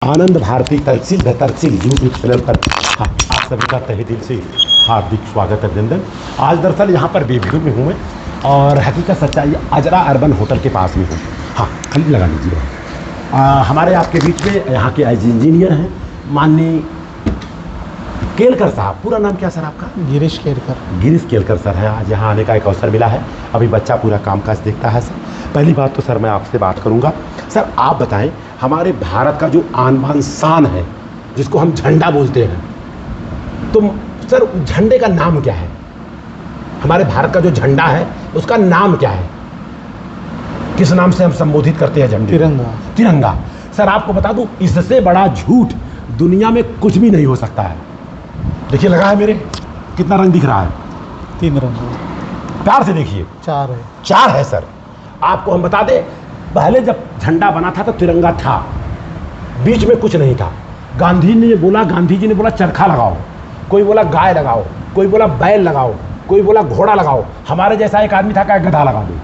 आनंद भारती तहसील तहसील YouTube channel पर आप सभी का तहे दिल से हार्दिक स्वागत है, अभिनंदन। आज दरअसल यहाँ पर बेबीरू में हूँ मैं और हकीकत सच्चाई अजरा अर्बन होटल के पास में हूँ। हाँ, खाली लगा लीजिए। हमारे आपके बीच में यहाँ के एज इंजीनियर हैं माननीय केलकर साहब। पूरा नाम क्या सर आपका? गिरीश केलकर। गिरीश केलकर सर है। आज यहाँ आने का एक अवसर मिला है। अभी बच्चा पूरा कामकाज देखता है सर। पहली बात तो सर मैं आपसे बात करूँगा, सर आप बताएं हमारे भारत का जो आन बान शान है जिसको हम झंडा बोलते हैं, तो सर झंडे का नाम क्या है? हमारे भारत का जो झंडा है उसका नाम क्या है? किस नाम से हम संबोधित करते हैं झंडे? तिरंगा। तिरंगा। सर आपको बता दूं, इससे बड़ा झूठ दुनिया में कुछ भी नहीं हो सकता है। देखिए लगा है मेरे, कितना रंग दिख रहा है? 3 रंग। प्यार से देखिए। 4 है। 4 है सर। आपको हम बता दें, पहले जब झंडा बना था तो तिरंगा था, बीच में कुछ नहीं था। गांधी जी ने बोला चरखा लगाओ, कोई बोला गाय लगाओ, कोई बोला बैल लगाओ, कोई बोला घोड़ा लगाओ। हमारे जैसा एक आदमी था क्या गधा लगा दो।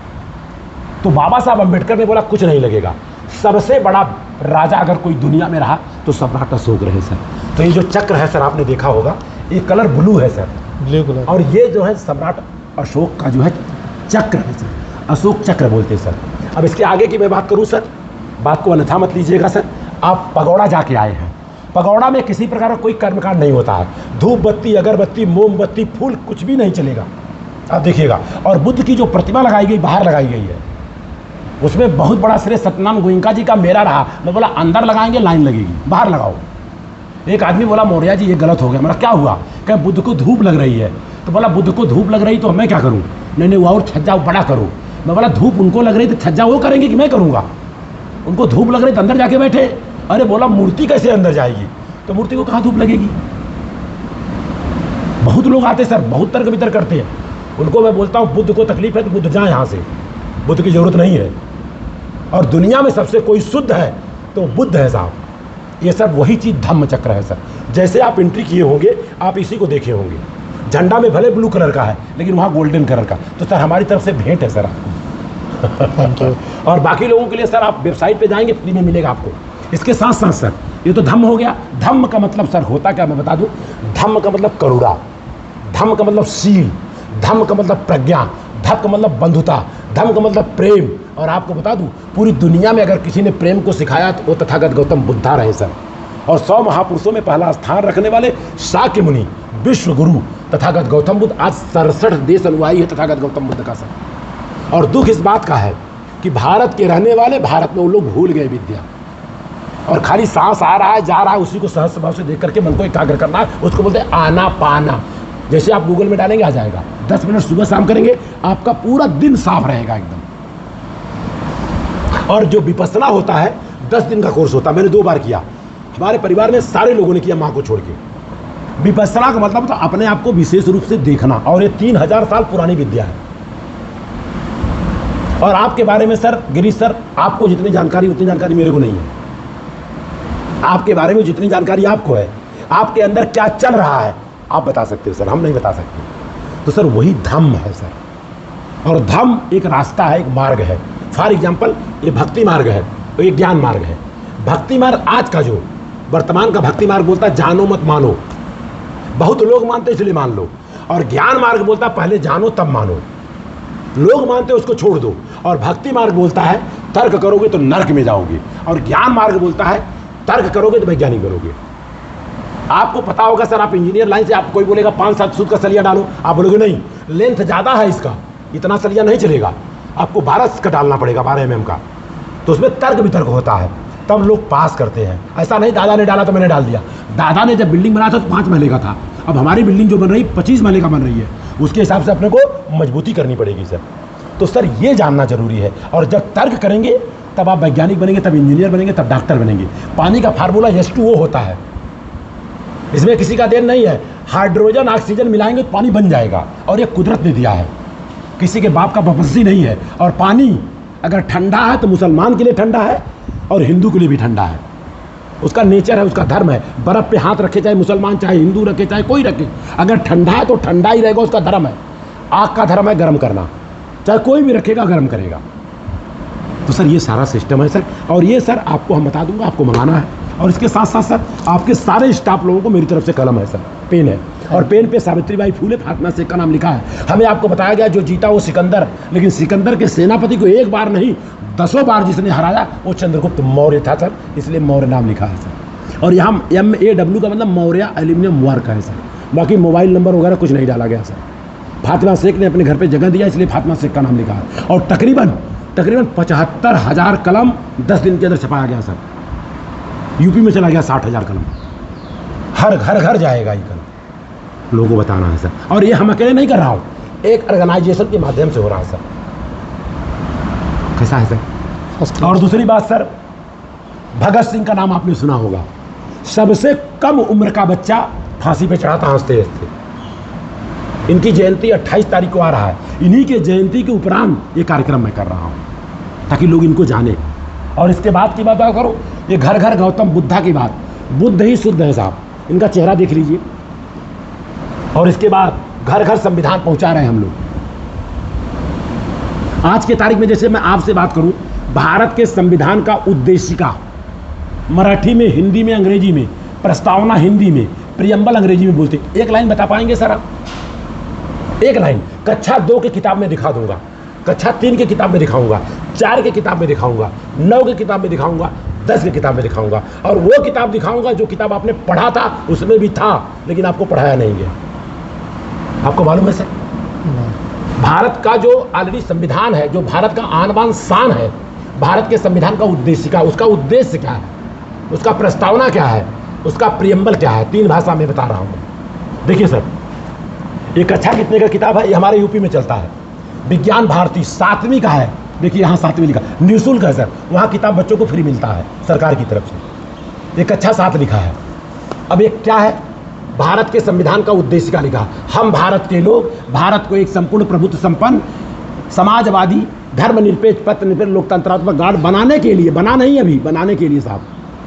तो बाबा साहब अम्बेडकर ने बोला कुछ नहीं लगेगा। सबसे बड़ा राजा अगर कोई दुनिया में रहा तो सम्राट अशोक रहे सर। तो ये जो चक्र है सर आपने देखा होगा, ये कलर ब्लू है सर, ब्लू कलर। और ये जो है सम्राट अशोक का जो है चक्र है सर, अशोक चक्र बोलते हैं सर। अब इसके आगे की मैं बात करूं सर, बात को अन्यथा मत लीजिएगा सर। आप पगौड़ा जाके आए हैं, पगौड़ा में किसी प्रकार का कोई कर्मकांड नहीं होता है। धूप बत्ती, अगरबत्ती, मोमबत्ती, फूल कुछ भी नहीं चलेगा। आप देखिएगा। और बुद्ध की जो प्रतिमा लगाई गई बाहर लगाई गई है, उसमें बहुत बड़ा श्रेय सत्यनारायण गोयनका जी का मेरा रहा। मैं बोला अंदर लगाएंगे लाइन लगेगी, बाहर लगाओ। एक आदमी बोला मौर्या जी ये गलत हो गया। मतलब क्या हुआ? क्या बुद्ध को धूप लग रही है। तो बोला बुद्ध को धूप लग रही तो मैं क्या करूं? नहीं वो और छज्जा बड़ा करो। मैं बोला धूप उनको लग रही तो छज्जा वो करेंगे कि मैं करूंगा? उनको धूप लग रही तो अंदर जाके बैठे। अरे बोला मूर्ति कैसे अंदर जाएगी? तो मूर्ति को कहाँ धूप लगेगी? बहुत लोग आते सर, बहुत तर्क वितर्क करते हैं। उनको मैं बोलता हूँ बुद्ध को तकलीफ है तो बुद्ध जाए यहाँ से, बुद्ध की जरूरत नहीं है। और दुनिया में सबसे कोई शुद्ध है तो बुद्ध है साहब। ये सब वही चीज़ धम्म चक्र है सर। जैसे आप एंट्री किए होंगे आप इसी को देखे होंगे। झंडा में भले ब्लू कलर का है लेकिन वहाँ गोल्डन कलर का। तो सर हमारी तरफ से भेंट है सर आपको। Thank you. और बाकी लोगों के लिए सर आप वेबसाइट पे जाएंगे फ्री में मिलेगा आपको। इसके साथ साथ सर ये तो धम्म हो गया। धम्म का मतलब सर होता क्या मैं बता दूं। धम्म का मतलब करुणा, धम्म का मतलब शील, धम्म का मतलब प्रज्ञा, धम्म का मतलब बंधुता, धम्म का मतलब प्रेम। और आपको बता दूं पूरी दुनिया में अगर किसी ने प्रेम को सिखाया तो वो तथागत गौतम बुद्धा रहे सर। और 100 महापुरुषों में पहला स्थान रखने वाले शाक्य मुनि, विश्व गुरु तथागत गौतम बुद्ध। आज 67 देश अनुयायी है तथागत गौतम बुद्ध का सर। और दुख इस बात का है कि भारत के रहने वाले भारत में वो लोग भूल गए विद्या, और खाली सांस आ रहा है जा रहा है उसी को सहज स्वभाव से देख करके मन को एकाग्र करना है। उसको बोलते हैं आना पाना। जैसे आप गूगल में डालेंगे आ जाएगा। 10 मिनट सुबह शाम करेंगे आपका पूरा दिन साफ रहेगा एकदम। और जो विपස්සना होता है 10 दिन का कोर्स होता है। मैंने 2 बार किया, हमारे परिवार में सारे लोगों ने किया माँ को छोड़ के। विपස්සना का मतलब तो अपने आप को विशेष रूप से देखना, और ये 3000 साल पुरानी विद्या है। और आपके बारे में सर गिरीश सर, आपको जितनी जानकारी उतनी जानकारी मेरे को नहीं है। आपके बारे में जितनी जानकारी आपको है, आपके अंदर क्या चल रहा है आप बता सकते हो सर, हम नहीं बता सकते। तो सर वही धम्म है सर। और धम्म एक रास्ता है, एक मार्ग है। फॉर एग्जाम्पल ये भक्ति मार्ग है, तो ये ज्ञान मार्ग है। भक्ति मार्ग आज का जो वर्तमान का भक्ति मार्ग बोलता है जानो मत मानो। बहुत लोग मानते इसलिए मान लो। और ज्ञान मार्ग बोलता है पहले जानो तब मानो। लोग मानते उसको छोड़ दो। और भक्ति मार्ग बोलता है तर्क करोगे तो नर्क में जाओगे। और ज्ञान मार्ग बोलता है तर्क करोगे तो वैज्ञानिक बनोगे। आपको पता होगा सर, आप इंजीनियर लाइन से, आप कोई बोलेगा 5-7 सूत का सलिया डालो, आप बोलोगे नहीं लेंथ ज़्यादा है इसका, इतना सलिया नहीं चलेगा, आपको 12 का डालना पड़ेगा, 12 mm का। तो उसमें तर्क वितर्क होता है, तब लोग पास करते हैं। ऐसा नहीं दादा ने डाला तो मैंने डाल दिया। दादा ने जब बिल्डिंग बनाया था तो 5 महले का था। अब हमारी बिल्डिंग जो बन रही 25 महले का बन रही है, उसके हिसाब से अपने को मजबूती करनी पड़ेगी सर। तो सर ये जानना जरूरी है। और जब तर्क करेंगे तब आप वैज्ञानिक बनेंगे, तब इंजीनियर बनेंगे, तब डॉक्टर बनेंगे। पानी का फार्मूला H2O होता है, इसमें किसी का देन नहीं है। हाइड्रोजन ऑक्सीजन मिलाएंगे तो पानी बन जाएगा, और ये कुदरत ने दिया है, किसी के बाप का बपस्सी नहीं है। और पानी अगर ठंडा है तो मुसलमान के लिए ठंडा है और हिंदू के लिए भी ठंडा है। उसका नेचर है, उसका धर्म है। बर्फ़ पे हाथ रखे चाहे मुसलमान, चाहे हिंदू रखे, चाहे कोई रखे, अगर ठंडा है तो ठंडा ही रहेगा, उसका धर्म है। आग का धर्म है गर्म करना, चाहे कोई भी रखेगा गर्म करेगा। तो सर ये सारा सिस्टम है सर। और ये सर आपको हम बता दूंगा, आपको मंगाना है और इसके साथ साथ सर आपके सारे स्टाफ लोगों को मेरी तरफ से कलम है सर, पेन है, और पेन पे सावित्रीबाई फूले फातिमा शेख का नाम लिखा है। हमें आपको बताया गया जो जीता वो सिकंदर, लेकिन सिकंदर के सेनापति को एक बार नहीं 10 बार जिसने हराया वो चंद्रगुप्त मौर्य था सर, इसलिए मौर्य नाम लिखा है सर। और यहाँ MAW का मतलब मौर्य एल्यूमिनियम वर्क है सर। बाकी मोबाइल नंबर वगैरह कुछ नहीं डाला गया सर। फातिमा शेख ने अपने घर पे जगह दिया इसलिए फातिमा शेख का नाम लिखा है। और तकरीबन 75,000 कलम 10 दिन के अंदर छपाया गया सर। यूपी में चला गया 60,000 कलम, हर घर जाएगा ये कलम, लोगों को बताना है सर। और ये हम अकेले नहीं कर रहा हूँ, एक ऑर्गेनाइजेशन के माध्यम से हो रहा है सर। कैसा है सर? और दूसरी बात सर, भगत सिंह का नाम आपने सुना होगा। सबसे कम उम्र का बच्चा फांसी पे चढ़ा था हंसते हंसते। इनकी जयंती 28 तारीख को आ रहा है। इन्हीं के जयंती के उपरांत ये कार्यक्रम मैं कर रहा हूँ ताकि लोग इनको जाने। और इसके बाद की बात करो, ये घर घर गौतम बुद्धा की बात, बुद्ध ही शुद्ध है साहब, इनका चेहरा देख लीजिए। और इसके बाद घर घर संविधान पहुंचा रहे हैं हम लोग। आज के तारीख में जैसे मैं आपसे बात करूं, भारत के संविधान का उद्देशिका मराठी में, हिंदी में, अंग्रेजी में, प्रस्तावना हिंदी में, प्रियम्बल अंग्रेजी में बोलते। एक लाइन बता पाएंगे सर आप? एक लाइन कक्षा 2 की किताब में दिखा दूंगा, कक्षा 3 की किताब में दिखाऊंगा, 4 की किताब में दिखाऊंगा, 9 की किताब में दिखाऊंगा, 10 की किताब में दिखाऊंगा। और वो किताब दिखाऊंगा जो किताब आपने पढ़ा था, उसमें भी था लेकिन आपको पढ़ाया नहीं गया। आपको मालूम है सर? भारत का जो ऑलरेडी संविधान है, जो भारत का आन बान शान है, भारत के संविधान का उद्देशिका, उसका उद्देश्य क्या है, उसका प्रस्तावना क्या है, उसका प्रियम्बल क्या है, 3 भाषा में बता रहा हूँ। देखिए सर, ये कक्षा कितने का किताब है? ये हमारे यूपी में चलता है, विज्ञान भारती 7वीं का है। देखिए यहाँ 7वीं लिखा, निःशुल्क है सर, वहाँ किताब बच्चों को फ्री मिलता है सरकार की तरफ से। ये कक्षा 7 लिखा है। अब ये क्या है? भारत के संविधान का उद्देश्य का लिखा, हम भारत के लोग भारत को एक संपूर्ण प्रभुत्व संपन्न समाजवादी धर्मनिरपेक्ष पथ निरपेक्ष लोकतंत्रात्मक गार्ड बनाने के लिए, बना नहीं अभी, बनाने के लिए साहब,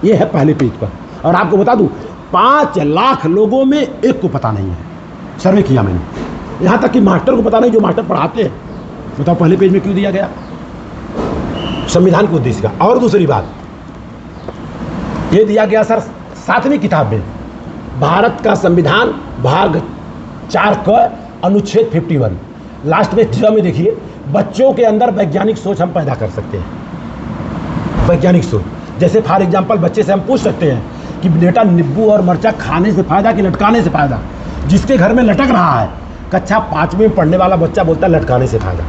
ये है पहले पेज पर। और आपको बता दूं 5 लाख लोगों में एक को पता नहीं है, सर्वे किया मैंने, यहाँ तक कि मास्टर को पता नहीं जो मास्टर पढ़ाते हैं। बताओ पहले पेज में क्यों दिया गया? संविधान के उद्देश्य का। और दूसरी बात ये दिया गया सर 7वीं किताब में, भारत का संविधान भाग 4 का अनुच्छेद 51 लास्ट में 6 में देखिए, बच्चों के अंदर वैज्ञानिक सोच हम पैदा कर सकते हैं। वैज्ञानिक सोच जैसे फॉर एग्जाम्पल बच्चे से हम पूछ सकते हैं कि बेटा नींबू और मिर्चा खाने से फायदा कि लटकाने से फायदा? जिसके घर में लटक रहा है, कक्षा 5वीं में पढ़ने वाला बच्चा बोलता है लटकाने से फायदा।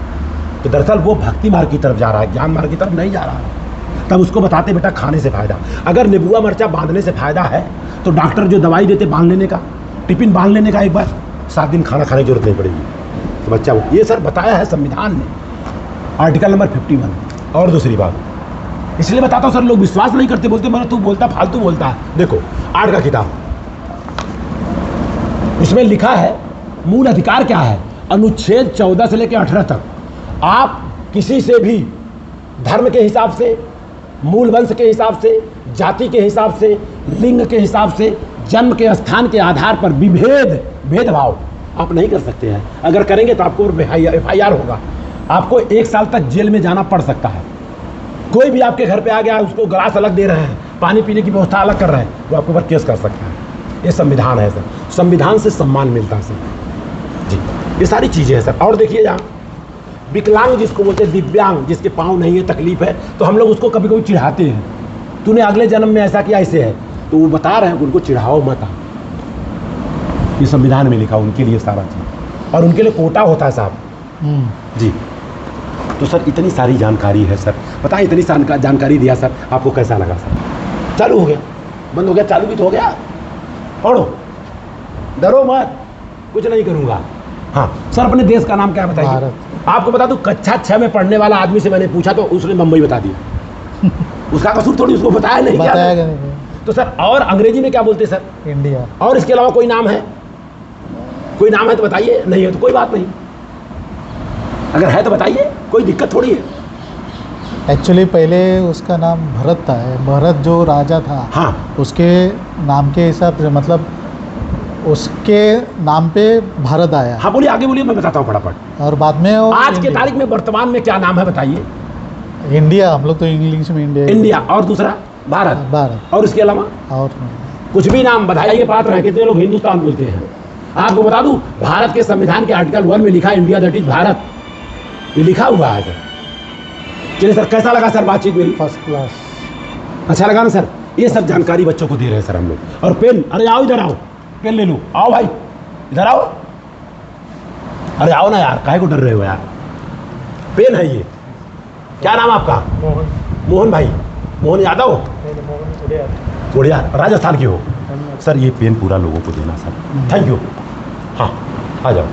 तो दरअसल वो भक्ति मार्ग की तरफ जा रहा है, ज्ञान मार्ग की तरफ नहीं जा रहा है। तब उसको बताते बेटा खाने से फायदा। अगर नींबुआ मिर्चा बांधने से फायदा है तो डॉक्टर जो दवाई देते बांध लेने का, टिफिन बांध लेने का, एक बार 7 दिन खाना खाने की जरूरत नहीं पड़ेगी। तो बच्चा ये सर बताया है संविधान ने, आर्टिकल नंबर 51। और दूसरी बात इसलिए बताता हूँ सर, लोग विश्वास नहीं करते, बोलते मैं तू बोलता फालतू बोलता है। देखो 8 का किताब, इसमें लिखा है मूल अधिकार क्या है, अनुच्छेद 14 से लेकर 18 तक आप किसी से भी धर्म के हिसाब से, मूल वंश के हिसाब से, जाति के हिसाब से, लिंग के हिसाब से, जन्म के स्थान के आधार पर भेदभाव आप नहीं कर सकते हैं। अगर करेंगे तो आपको FIR होगा, आपको 1 साल तक जेल में जाना पड़ सकता है। कोई भी आपके घर पे आ गया, उसको गिलास अलग दे रहे हैं, पानी पीने की व्यवस्था अलग कर रहे हैं, वो आपके ऊपर केस कर सकता है। ये संविधान है सर, संविधान से सम्मान मिलता है सर जी, ये सारी चीज़ें हैं सर। और देखिए यहाँ विकलांग जिसको बोलते हैं, दिव्यांग, जिसके पाँव नहीं है, तकलीफ है, तो हम लोग उसको कभी कभी चिढ़ाते हैं, तूने अगले जन्म में ऐसा किया, ऐसे है। तो वो बता रहे हैं उनको चिढ़ाओ मत, ये संविधान में लिखा उनके लिए सारा चीज़, और उनके लिए कोटा होता है साहब जी। तो सर इतनी सारी जानकारी है सर, बताएं इतनी जानकारी दिया सर, आपको कैसा लगा सर? चालू हो गया, बंद हो गया, चालू भी तो हो गया। पढ़ो, डरो मत, कुछ नहीं करूँगा। हाँ सर, अपने देश का नाम क्या है बताइए? आपको बता दूं, कक्षा 6 में पढ़ने वाला आदमी से मैंने पूछा तो उसने मुंबई बता दिया। उसका कसूर थोड़ी, उसको बताया नहीं, बताया क्या? तो सर और अंग्रेजी में क्या बोलते हैं सर? इंडिया। और इसके अलावा कोई नाम है? कोई नाम है तो बताइए, नहीं है तो कोई बात नहीं, अगर है तो बताइए, कोई दिक्कत थोड़ी है। एक्चुअली पहले उसका नाम भरत था, भरत जो राजा था, हाँ, उसके नाम के हिसाब से, मतलब उसके नाम पे भारत आया। हाँ बोलिए, आगे बोलिए, मैं बताता हूँ फटाफट। और बाद में आज के तारीख में वर्तमान में क्या नाम है बताइए? इंडिया, हम लोग तो इंग्लिश में इंडिया। इंडिया। और दूसरा भारत। भारत और इसके अलावा और कुछ भी नाम बधाई के पात्र हैं, कितने लोग हिंदुस्तान बोलते हैं। आपको बता दूं, भारत के संविधान के आर्टिकल 1 में लिखा है इंडिया दैट इज भारत, ये लिखा हुआ है सर। चलिए सर, कैसा लगा सर बातचीत मेरी? First class. अच्छा लगा ना सर? ये सब जानकारी बच्चों को दे रहे हैं सर हम लोग। और पेन, अरे आओ इधर आओ, पेन ले लो, आओ भाई इधर आओ। अरे आओ ना यार, काहे को डर रहे हो यार? पेन है ये। क्या नाम आपका? मोहन। मोहन भाई, मोहन यादव? मोहन उड़िया, राजस्थान के हो? सर ये पेन पूरा लोगों को देना सर। Thank you. हाँ आ जाओ।